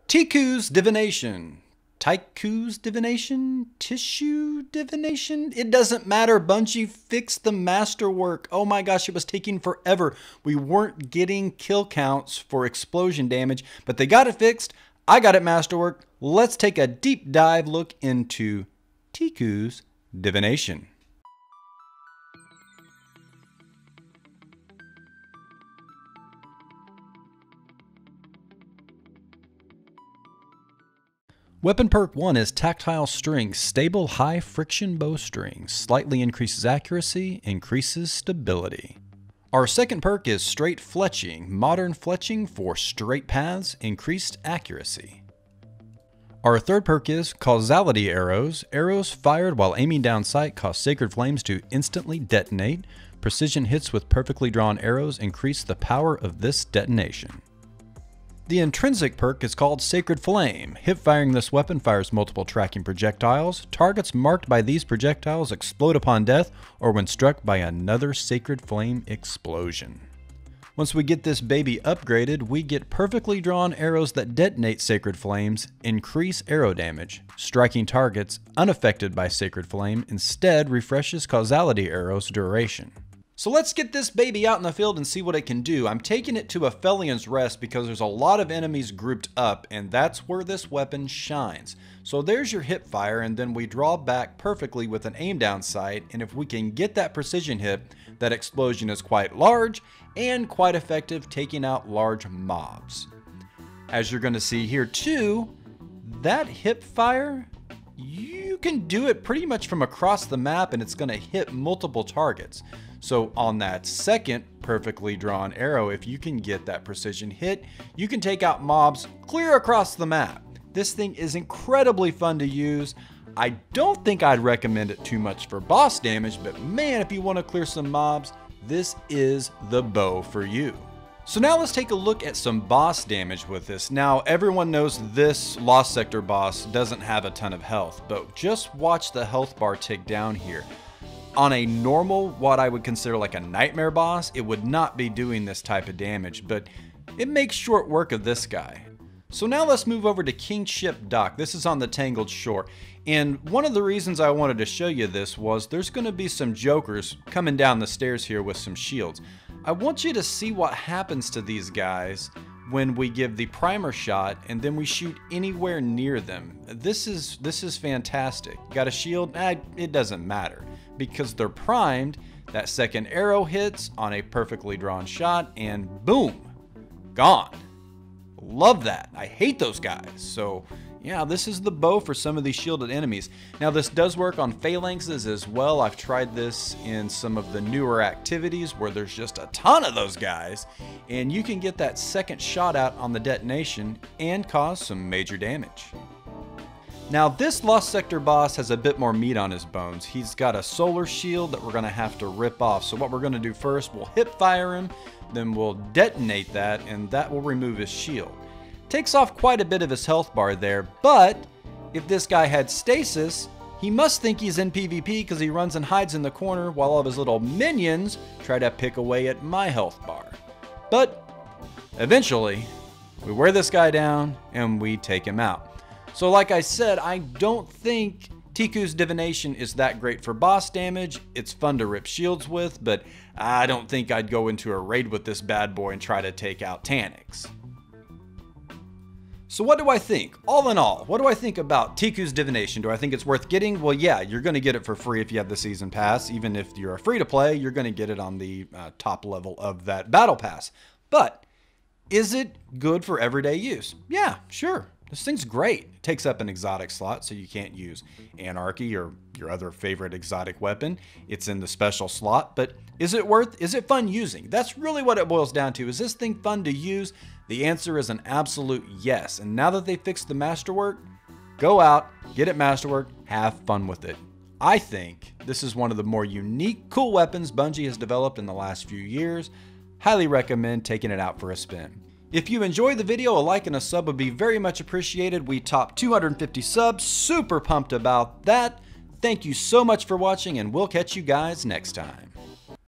Ticuu's Divination. Ticuu's Divination? Ticuu Divination? It doesn't matter. Bungie fixed the masterwork. Oh my gosh, it was taking forever. We weren't getting kill counts for explosion damage, but they got it fixed. I got it masterwork. Let's take a deep dive look into Ticuu's Divination. Weapon perk 1 is Tactile String, stable high friction bowstring, slightly increases accuracy, increases stability. Our second perk is Straight Fletching, modern fletching for straight paths, increased accuracy. Our third perk is Causality Arrows, arrows fired while aiming down sight cause sacred flames to instantly detonate. Precision hits with perfectly drawn arrows increase the power of this detonation. The intrinsic perk is called Sacred Flame. Hip firing this weapon fires multiple tracking projectiles. Targets marked by these projectiles explode upon death or when struck by another Sacred Flame explosion. Once we get this baby upgraded, we get perfectly drawn arrows that detonate Sacred Flames, increase arrow damage. Striking targets unaffected by Sacred Flame instead refreshes Causality Arrows' duration. So let's get this baby out in the field and see what it can do. I'm taking it to a Fellion's Rest because there's a lot of enemies grouped up, and that's where this weapon shines. So there's your hip fire, and then we draw back perfectly with an aim down sight, and if we can get that precision hit, that explosion is quite large and quite effective taking out large mobs. As you're going to see here too, that hip fire, you can do it pretty much from across the map and it's going to hit multiple targets. So on that second perfectly drawn arrow, if you can get that precision hit, you can take out mobs clear across the map. This thing is incredibly fun to use. I don't think I'd recommend it too much for boss damage, but man, if you want to clear some mobs, this is the bow for you. So now let's take a look at some boss damage with this. Now everyone knows this Lost Sector boss doesn't have a ton of health, but just watch the health bar tick down here. On a normal, what I would consider like a nightmare boss, it would not be doing this type of damage, but it makes short work of this guy. So now let's move over to Kingship Dock. This is on the Tangled Shore. And one of the reasons I wanted to show you this was there's going to be some jokers coming down the stairs here with some shields. I want you to see what happens to these guys when we give the primer shot and then we shoot anywhere near them. This is fantastic. Got a shield? It doesn't matter because they're primed. That second arrow hits on a perfectly drawn shot and boom, gone. Love that. I hate those guys. So yeah, this is the bow for some of these shielded enemies. Now this does work on phalanxes as well. I've tried this in some of the newer activities where there's just a ton of those guys, and you can get that second shot out on the detonation and cause some major damage. Now this Lost Sector boss has a bit more meat on his bones. He's got a solar shield that we're going to have to rip off. So what we're going to do first, we'll hip fire him, then we'll detonate that, and that will remove his shield. Takes off quite a bit of his health bar there, but if this guy had stasis, he must think he's in PvP because he runs and hides in the corner while all of his little minions try to pick away at my health bar. But eventually, we wear this guy down and we take him out. So like I said, I don't think Ticuu's Divination is that great for boss damage. It's fun to rip shields with, but I don't think I'd go into a raid with this bad boy and try to take out Taniks. So what do I think? All in all, what do I think about Ticuu's Divination? Do I think it's worth getting? Well, yeah, you're going to get it for free if you have the season pass. Even if you're a free to play, you're going to get it on the top level of that battle pass. But is it good for everyday use? Yeah, sure. This thing's great. It takes up an exotic slot, so you can't use Anarchy or your other favorite exotic weapon. It's in the special slot, but is it fun using? That's really what it boils down to. Is this thing fun to use? The answer is an absolute yes. And now that they fixed the masterwork, go out, get it masterwork, have fun with it. I think this is one of the more unique, cool weapons Bungie has developed in the last few years. Highly recommend taking it out for a spin. If you enjoyed the video, a like and a sub would be very much appreciated. We topped 250 subs, super pumped about that. Thank you so much for watching, and we'll catch you guys next time.